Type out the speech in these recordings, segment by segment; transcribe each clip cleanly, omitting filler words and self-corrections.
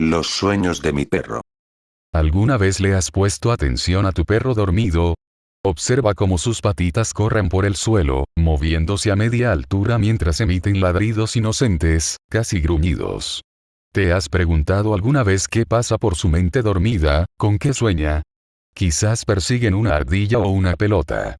Los sueños de mi perro. ¿Alguna vez le has puesto atención a tu perro dormido? Observa cómo sus patitas corren por el suelo, moviéndose a media altura mientras emiten ladridos inocentes, casi gruñidos. ¿Te has preguntado alguna vez qué pasa por su mente dormida, con qué sueña? Quizás persiguen una ardilla o una pelota.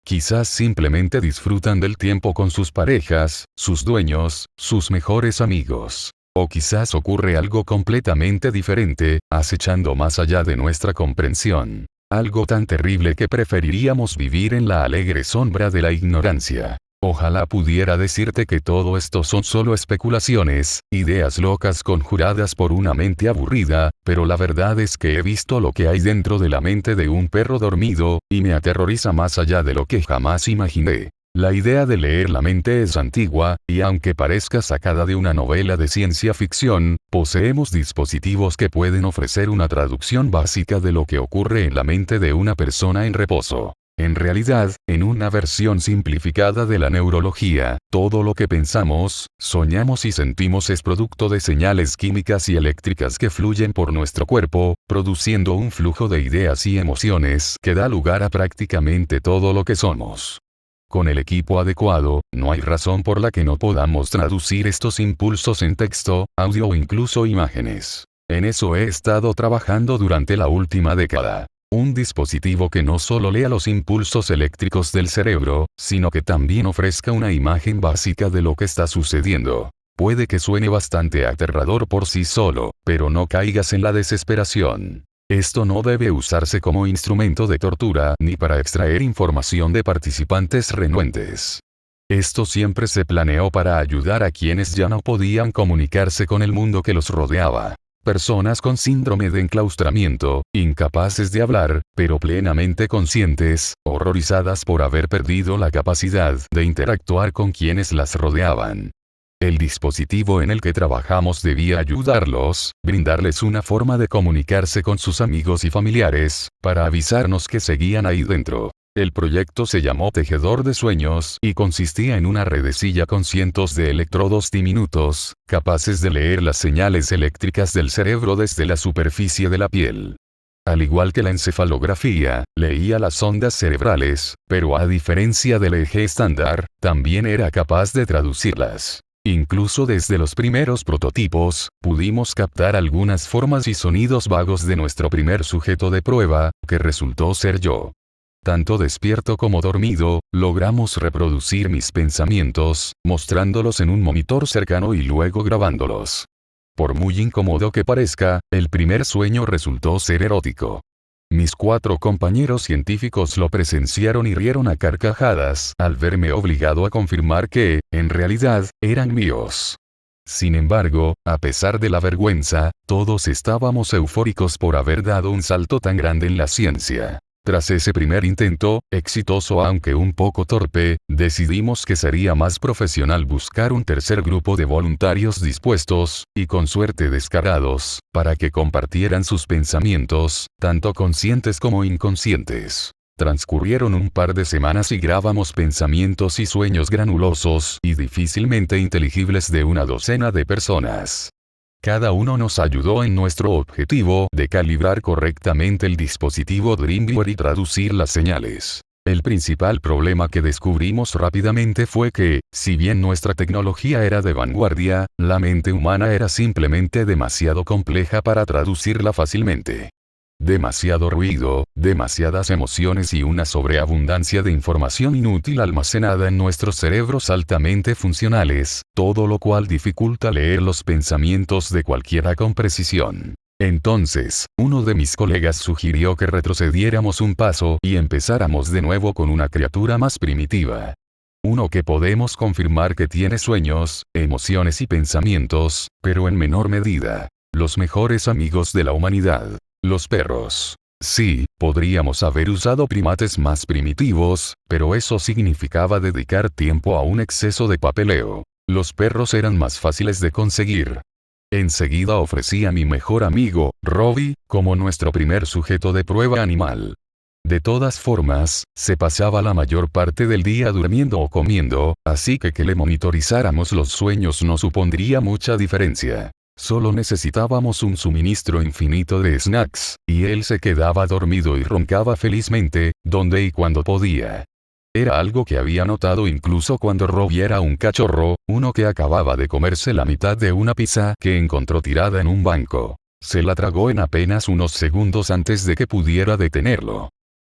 Quizás simplemente disfrutan del tiempo con sus parejas, sus dueños, sus mejores amigos. O quizás ocurre algo completamente diferente, acechando más allá de nuestra comprensión. Algo tan terrible que preferiríamos vivir en la alegre sombra de la ignorancia. Ojalá pudiera decirte que todo esto son solo especulaciones, ideas locas conjuradas por una mente aburrida, pero la verdad es que he visto lo que hay dentro de la mente de un perro dormido, y me aterroriza más allá de lo que jamás imaginé. La idea de leer la mente es antigua, y aunque parezca sacada de una novela de ciencia ficción, poseemos dispositivos que pueden ofrecer una traducción básica de lo que ocurre en la mente de una persona en reposo. En realidad, en una versión simplificada de la neurología, todo lo que pensamos, soñamos y sentimos es producto de señales químicas y eléctricas que fluyen por nuestro cuerpo, produciendo un flujo de ideas y emociones que da lugar a prácticamente todo lo que somos. Con el equipo adecuado, no hay razón por la que no podamos traducir estos impulsos en texto, audio o incluso imágenes. En eso he estado trabajando durante la última década. Un dispositivo que no solo lea los impulsos eléctricos del cerebro, sino que también ofrezca una imagen básica de lo que está sucediendo. Puede que suene bastante aterrador por sí solo, pero no caigas en la desesperación. Esto no debe usarse como instrumento de tortura ni para extraer información de participantes renuentes. Esto siempre se planeó para ayudar a quienes ya no podían comunicarse con el mundo que los rodeaba. Personas con síndrome de enclaustramiento, incapaces de hablar, pero plenamente conscientes, horrorizadas por haber perdido la capacidad de interactuar con quienes las rodeaban. El dispositivo en el que trabajamos debía ayudarlos, brindarles una forma de comunicarse con sus amigos y familiares, para avisarnos que seguían ahí dentro. El proyecto se llamó Tejedor de Sueños y consistía en una redecilla con cientos de electrodos diminutos, capaces de leer las señales eléctricas del cerebro desde la superficie de la piel. Al igual que la encefalografía, leía las ondas cerebrales, pero a diferencia del eje estándar, también era capaz de traducirlas. Incluso desde los primeros prototipos, pudimos captar algunas formas y sonidos vagos de nuestro primer sujeto de prueba, que resultó ser yo. Tanto despierto como dormido, logramos reproducir mis pensamientos, mostrándolos en un monitor cercano y luego grabándolos. Por muy incómodo que parezca, el primer sueño resultó ser erótico. Mis 4 compañeros científicos lo presenciaron y rieron a carcajadas al verme obligado a confirmar que, en realidad, eran míos. Sin embargo, a pesar de la vergüenza, todos estábamos eufóricos por haber dado un salto tan grande en la ciencia. Tras ese primer intento, exitoso aunque un poco torpe, decidimos que sería más profesional buscar un tercer grupo de voluntarios dispuestos, y con suerte descarados, para que compartieran sus pensamientos, tanto conscientes como inconscientes. Transcurrieron un par de semanas y grabamos pensamientos y sueños granulosos y difícilmente inteligibles de una docena de personas. Cada uno nos ayudó en nuestro objetivo de calibrar correctamente el dispositivo Dreamweaver y traducir las señales. El principal problema que descubrimos rápidamente fue que, si bien nuestra tecnología era de vanguardia, la mente humana era simplemente demasiado compleja para traducirla fácilmente. Demasiado ruido, demasiadas emociones y una sobreabundancia de información inútil almacenada en nuestros cerebros altamente funcionales, todo lo cual dificulta leer los pensamientos de cualquiera con precisión. Entonces, uno de mis colegas sugirió que retrocediéramos un paso y empezáramos de nuevo con una criatura más primitiva. Uno que podemos confirmar que tiene sueños, emociones y pensamientos, pero en menor medida. Los mejores amigos de la humanidad. Los perros. Sí, podríamos haber usado primates más primitivos, pero eso significaba dedicar tiempo a un exceso de papeleo. Los perros eran más fáciles de conseguir. Enseguida ofrecí a mi mejor amigo, Robbie, como nuestro primer sujeto de prueba animal. De todas formas, se pasaba la mayor parte del día durmiendo o comiendo, así que le monitorizáramos los sueños no supondría mucha diferencia. Solo necesitábamos un suministro infinito de snacks, y él se quedaba dormido y roncaba felizmente, donde y cuando podía. Era algo que había notado incluso cuando Robbie era un cachorro, uno que acababa de comerse la mitad de una pizza que encontró tirada en un banco. Se la tragó en apenas unos segundos antes de que pudiera detenerlo.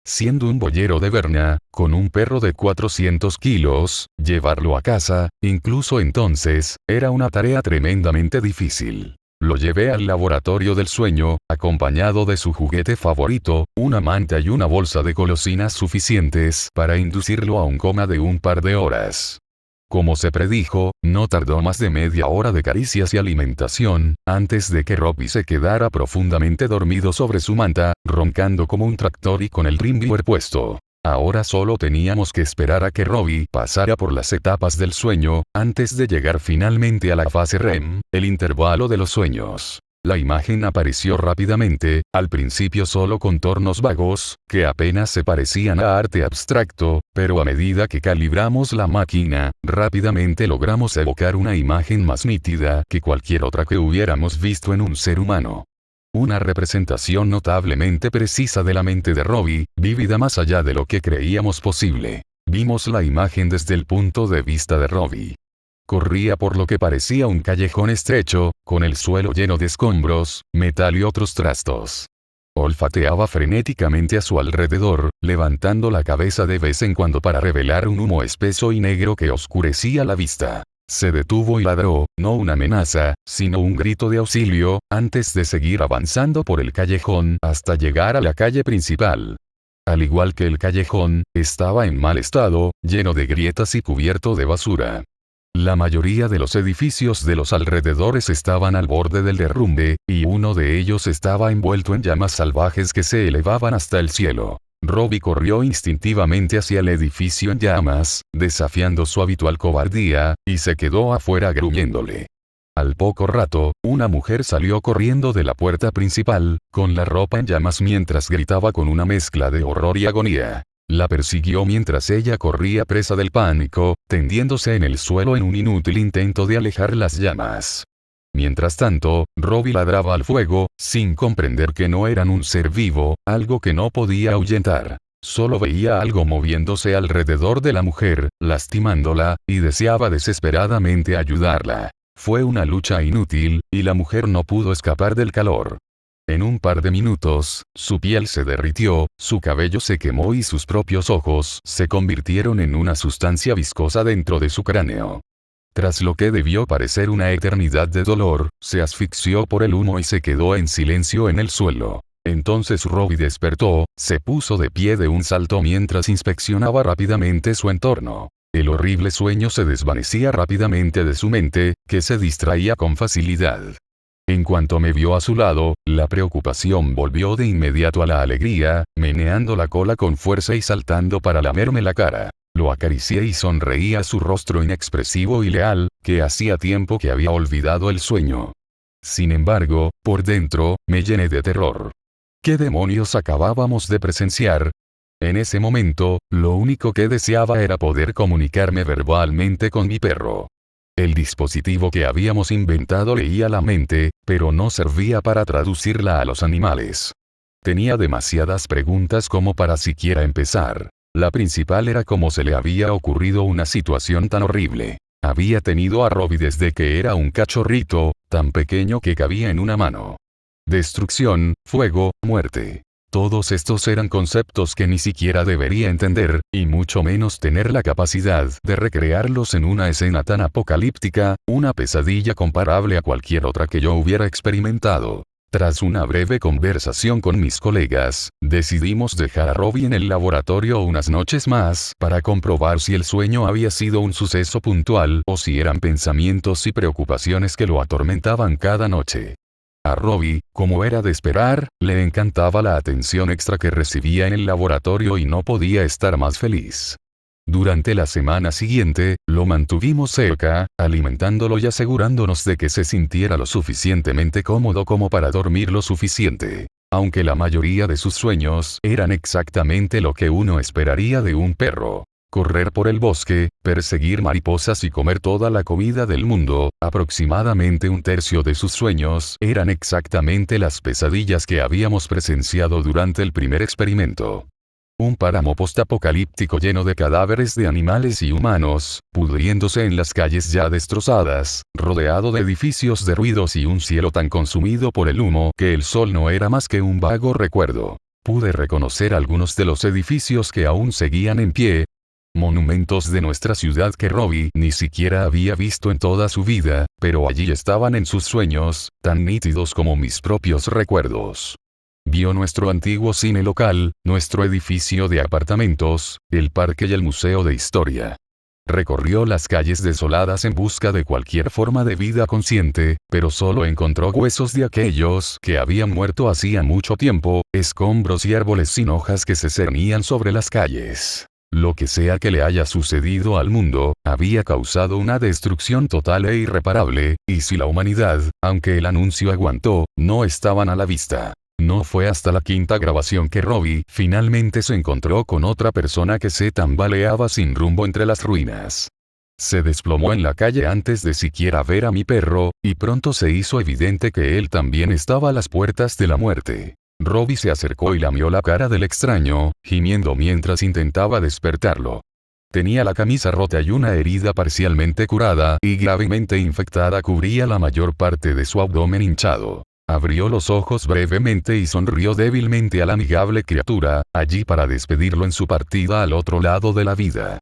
Siendo un boyero de Berna, con un perro de 400 kilos, llevarlo a casa, incluso entonces, era una tarea tremendamente difícil. Lo llevé al laboratorio del sueño, acompañado de su juguete favorito, una manta y una bolsa de golosinas suficientes para inducirlo a un coma de un par de horas. Como se predijo, no tardó más de media hora de caricias y alimentación, antes de que Robbie se quedara profundamente dormido sobre su manta, roncando como un tractor y con el rimbiwer puesto. Ahora solo teníamos que esperar a que Robbie pasara por las etapas del sueño, antes de llegar finalmente a la fase REM, el intervalo de los sueños. La imagen apareció rápidamente, al principio solo contornos vagos, que apenas se parecían a arte abstracto, pero a medida que calibramos la máquina, rápidamente logramos evocar una imagen más nítida que cualquier otra que hubiéramos visto en un ser humano. Una representación notablemente precisa de la mente de Robbie, vívida más allá de lo que creíamos posible. Vimos la imagen desde el punto de vista de Robbie. Corría por lo que parecía un callejón estrecho, con el suelo lleno de escombros, metal y otros trastos. Olfateaba frenéticamente a su alrededor, levantando la cabeza de vez en cuando para revelar un humo espeso y negro que oscurecía la vista. Se detuvo y ladró, no una amenaza, sino un grito de auxilio, antes de seguir avanzando por el callejón hasta llegar a la calle principal. Al igual que el callejón, estaba en mal estado, lleno de grietas y cubierto de basura. La mayoría de los edificios de los alrededores estaban al borde del derrumbe, y uno de ellos estaba envuelto en llamas salvajes que se elevaban hasta el cielo. Robbie corrió instintivamente hacia el edificio en llamas, desafiando su habitual cobardía, y se quedó afuera gruñéndole. Al poco rato, una mujer salió corriendo de la puerta principal, con la ropa en llamas mientras gritaba con una mezcla de horror y agonía. La persiguió mientras ella corría presa del pánico, tendiéndose en el suelo en un inútil intento de alejar las llamas. Mientras tanto, Robbie ladraba al fuego, sin comprender que no eran un ser vivo, algo que no podía ahuyentar. Solo veía algo moviéndose alrededor de la mujer, lastimándola, y deseaba desesperadamente ayudarla. Fue una lucha inútil, y la mujer no pudo escapar del calor. En un par de minutos, su piel se derritió, su cabello se quemó y sus propios ojos se convirtieron en una sustancia viscosa dentro de su cráneo. Tras lo que debió parecer una eternidad de dolor, se asfixió por el humo y se quedó en silencio en el suelo. Entonces Robbie despertó, se puso de pie de un salto mientras inspeccionaba rápidamente su entorno. El horrible sueño se desvanecía rápidamente de su mente, que se distraía con facilidad. En cuanto me vio a su lado, la preocupación volvió de inmediato a la alegría, meneando la cola con fuerza y saltando para lamerme la cara. Lo acaricié y sonreí a su rostro inexpresivo y leal, que hacía tiempo que había olvidado el sueño. Sin embargo, por dentro, me llené de terror. ¿Qué demonios acabábamos de presenciar? En ese momento, lo único que deseaba era poder comunicarme verbalmente con mi perro. El dispositivo que habíamos inventado leía la mente, pero no servía para traducirla a los animales. Tenía demasiadas preguntas como para siquiera empezar. La principal era cómo se le había ocurrido una situación tan horrible. Había tenido a Robbie desde que era un cachorrito, tan pequeño que cabía en una mano. Destrucción, fuego, muerte. Todos estos eran conceptos que ni siquiera debería entender, y mucho menos tener la capacidad de recrearlos en una escena tan apocalíptica, una pesadilla comparable a cualquier otra que yo hubiera experimentado. Tras una breve conversación con mis colegas, decidimos dejar a Robbie en el laboratorio unas noches más para comprobar si el sueño había sido un suceso puntual o si eran pensamientos y preocupaciones que lo atormentaban cada noche. A Robbie, como era de esperar, le encantaba la atención extra que recibía en el laboratorio y no podía estar más feliz. Durante la semana siguiente, lo mantuvimos cerca, alimentándolo y asegurándonos de que se sintiera lo suficientemente cómodo como para dormir lo suficiente. Aunque la mayoría de sus sueños eran exactamente lo que uno esperaría de un perro. correr por el bosque, perseguir mariposas y comer toda la comida del mundo. Aproximadamente un tercio de sus sueños eran exactamente las pesadillas que habíamos presenciado durante el primer experimento. Un páramo postapocalíptico lleno de cadáveres de animales y humanos, pudriéndose en las calles ya destrozadas, rodeado de edificios derruidos y un cielo tan consumido por el humo que el sol no era más que un vago recuerdo. Pude reconocer algunos de los edificios que aún seguían en pie, monumentos de nuestra ciudad que Robbie ni siquiera había visto en toda su vida, pero allí estaban en sus sueños, tan nítidos como mis propios recuerdos. Vio nuestro antiguo cine local, nuestro edificio de apartamentos, el parque y el museo de historia. Recorrió las calles desoladas en busca de cualquier forma de vida consciente, pero solo encontró huesos de aquellos que habían muerto hacía mucho tiempo, escombros y árboles sin hojas que se cernían sobre las calles. Lo que sea que le haya sucedido al mundo, había causado una destrucción total e irreparable, y si la humanidad, aunque el anuncio aguantó, no estaban a la vista. No fue hasta la quinta grabación que Robbie finalmente se encontró con otra persona que se tambaleaba sin rumbo entre las ruinas. Se desplomó en la calle antes de siquiera ver a mi perro, y pronto se hizo evidente que él también estaba a las puertas de la muerte. Robbie se acercó y lamió la cara del extraño, gimiendo mientras intentaba despertarlo. Tenía la camisa rota y una herida parcialmente curada y gravemente infectada cubría la mayor parte de su abdomen hinchado. Abrió los ojos brevemente y sonrió débilmente a la amigable criatura, allí para despedirlo en su partida al otro lado de la vida.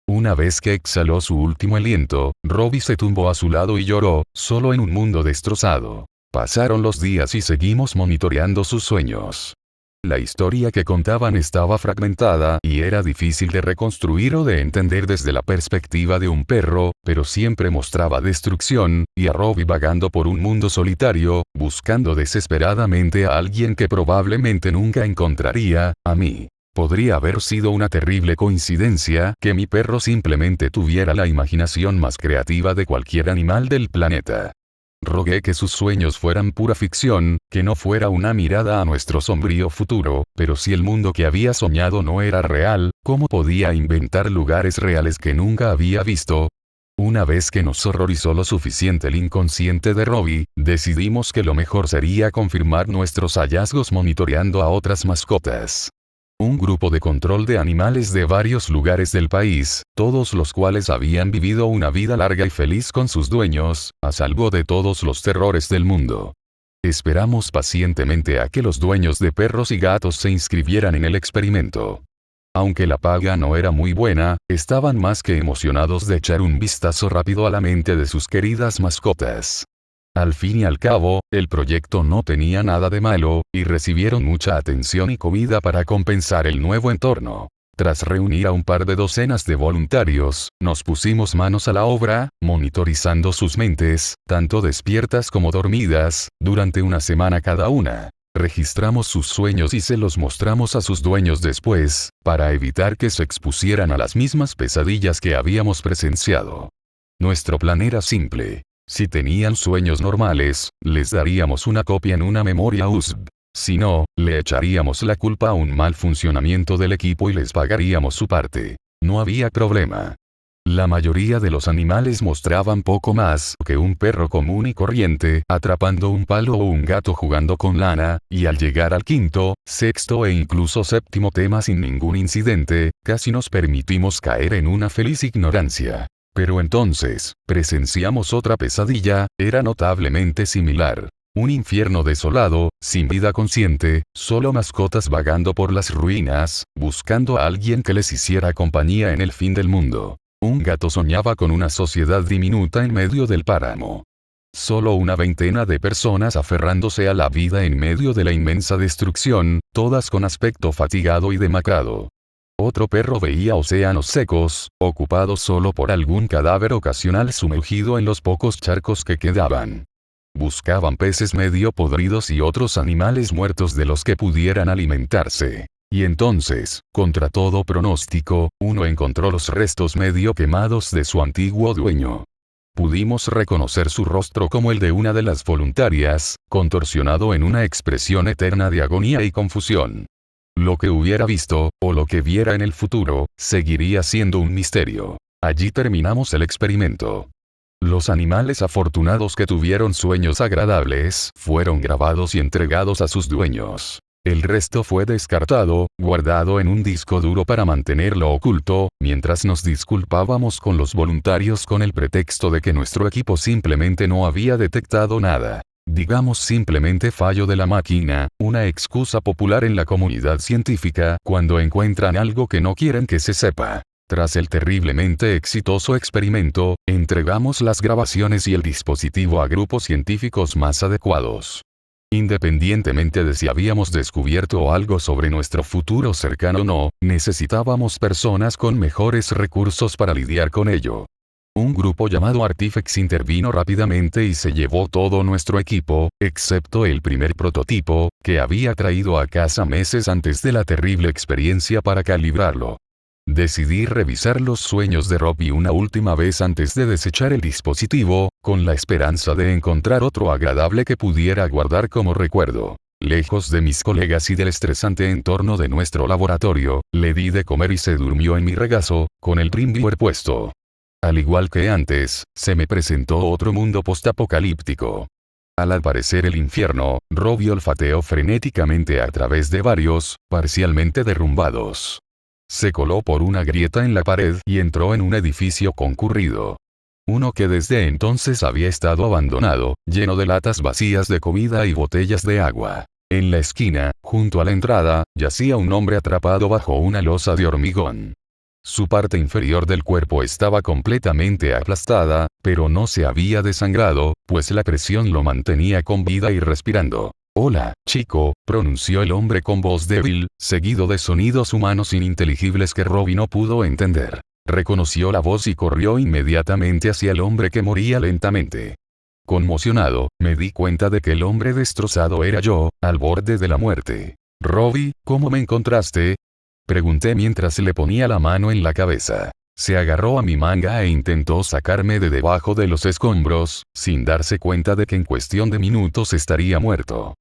Una vez que exhaló su último aliento, Robbie se tumbó a su lado y lloró, solo en un mundo destrozado. Pasaron los días y seguimos monitoreando sus sueños. La historia que contaban estaba fragmentada y era difícil de reconstruir o de entender desde la perspectiva de un perro, pero siempre mostraba destrucción, y a Robbie vagando por un mundo solitario, buscando desesperadamente a alguien que probablemente nunca encontraría, a mí. Podría haber sido una terrible coincidencia que mi perro simplemente tuviera la imaginación más creativa de cualquier animal del planeta. Rogué que sus sueños fueran pura ficción, que no fuera una mirada a nuestro sombrío futuro, pero si el mundo que había soñado no era real, ¿cómo podía inventar lugares reales que nunca había visto? Una vez que nos horrorizó lo suficiente el inconsciente de Robbie, decidimos que lo mejor sería confirmar nuestros hallazgos monitoreando a otras mascotas. Un grupo de control de animales de varios lugares del país, todos los cuales habían vivido una vida larga y feliz con sus dueños, a salvo de todos los terrores del mundo. Esperamos pacientemente a que los dueños de perros y gatos se inscribieran en el experimento. Aunque la paga no era muy buena, estaban más que emocionados de echar un vistazo rápido a la mente de sus queridas mascotas. Al fin y al cabo, el proyecto no tenía nada de malo, y recibieron mucha atención y comida para compensar el nuevo entorno. Tras reunir a un par de docenas de voluntarios, nos pusimos manos a la obra, monitorizando sus mentes, tanto despiertas como dormidas, durante una semana cada una. Registramos sus sueños y se los mostramos a sus dueños después, para evitar que se expusieran a las mismas pesadillas que habíamos presenciado. Nuestro plan era simple. Si tenían sueños normales, les daríamos una copia en una memoria USB. Si no, le echaríamos la culpa a un mal funcionamiento del equipo y les pagaríamos su parte. No había problema. La mayoría de los animales mostraban poco más que un perro común y corriente, atrapando un palo o un gato jugando con lana, y al llegar al quinto, sexto e incluso séptimo tema sin ningún incidente, casi nos permitimos caer en una feliz ignorancia. Pero entonces, presenciamos otra pesadilla, era notablemente similar. Un infierno desolado, sin vida consciente, solo mascotas vagando por las ruinas, buscando a alguien que les hiciera compañía en el fin del mundo. Un gato soñaba con una sociedad diminuta en medio del páramo. Solo una veintena de personas aferrándose a la vida en medio de la inmensa destrucción, todas con aspecto fatigado y demacrado. Otro perro veía océanos secos, ocupados solo por algún cadáver ocasional sumergido en los pocos charcos que quedaban. Buscaban peces medio podridos y otros animales muertos de los que pudieran alimentarse. Y entonces, contra todo pronóstico, uno encontró los restos medio quemados de su antiguo dueño. Pudimos reconocer su rostro como el de una de las voluntarias, contorsionado en una expresión eterna de agonía y confusión. Lo que hubiera visto, o lo que viera en el futuro, seguiría siendo un misterio. Allí terminamos el experimento. Los animales afortunados que tuvieron sueños agradables fueron grabados y entregados a sus dueños. El resto fue descartado, guardado en un disco duro para mantenerlo oculto, mientras nos disculpábamos con los voluntarios con el pretexto de que nuestro equipo simplemente no había detectado nada. Digamos simplemente fallo de la máquina, una excusa popular en la comunidad científica cuando encuentran algo que no quieren que se sepa. Tras el terriblemente exitoso experimento, entregamos las grabaciones y el dispositivo a grupos científicos más adecuados. Independientemente de si habíamos descubierto algo sobre nuestro futuro cercano o no, necesitábamos personas con mejores recursos para lidiar con ello. Un grupo llamado Artifex intervino rápidamente y se llevó todo nuestro equipo, excepto el primer prototipo, que había traído a casa meses antes de la terrible experiencia para calibrarlo. Decidí revisar los sueños de Robbie una última vez antes de desechar el dispositivo, con la esperanza de encontrar otro agradable que pudiera guardar como recuerdo. Lejos de mis colegas y del estresante entorno de nuestro laboratorio, le di de comer y se durmió en mi regazo, con el TrimViewer puesto. Al igual que antes, se me presentó otro mundo postapocalíptico. Al aparecer el infierno, Robbie olfateó frenéticamente a través de varios, parcialmente derrumbados. Se coló por una grieta en la pared y entró en un edificio concurrido. Uno que desde entonces había estado abandonado, lleno de latas vacías de comida y botellas de agua. En la esquina, junto a la entrada, yacía un hombre atrapado bajo una losa de hormigón. Su parte inferior del cuerpo estaba completamente aplastada, pero no se había desangrado, pues la presión lo mantenía con vida y respirando. «Hola, chico», pronunció el hombre con voz débil, seguido de sonidos humanos ininteligibles que Robbie no pudo entender. Reconoció la voz y corrió inmediatamente hacia el hombre que moría lentamente. Conmocionado, me di cuenta de que el hombre destrozado era yo, al borde de la muerte. «Robbie, ¿cómo me encontraste?», pregunté mientras le ponía la mano en la cabeza. Se agarró a mi manga e intentó sacarme de debajo de los escombros, sin darse cuenta de que en cuestión de minutos estaría muerto.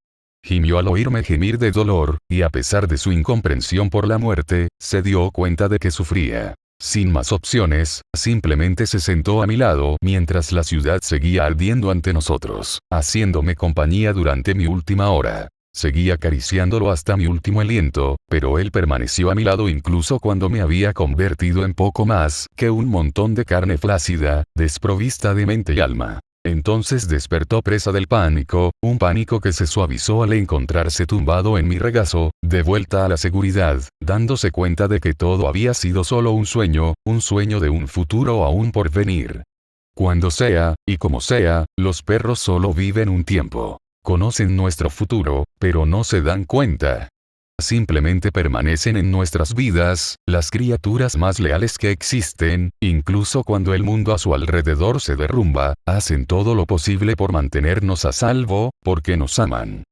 Gimió al oírme gemir de dolor, y a pesar de su incomprensión por la muerte, se dio cuenta de que sufría. Sin más opciones, simplemente se sentó a mi lado mientras la ciudad seguía ardiendo ante nosotros, haciéndome compañía durante mi última hora. Seguí acariciándolo hasta mi último aliento, pero él permaneció a mi lado incluso cuando me había convertido en poco más que un montón de carne flácida, desprovista de mente y alma. Entonces despertó presa del pánico, un pánico que se suavizó al encontrarse tumbado en mi regazo, de vuelta a la seguridad, dándose cuenta de que todo había sido solo un sueño de un futuro aún por venir. Cuando sea, y como sea, los perros solo viven un tiempo. Conocen nuestro futuro, pero no se dan cuenta. Simplemente permanecen en nuestras vidas, las criaturas más leales que existen, incluso cuando el mundo a su alrededor se derrumba, hacen todo lo posible por mantenernos a salvo, porque nos aman.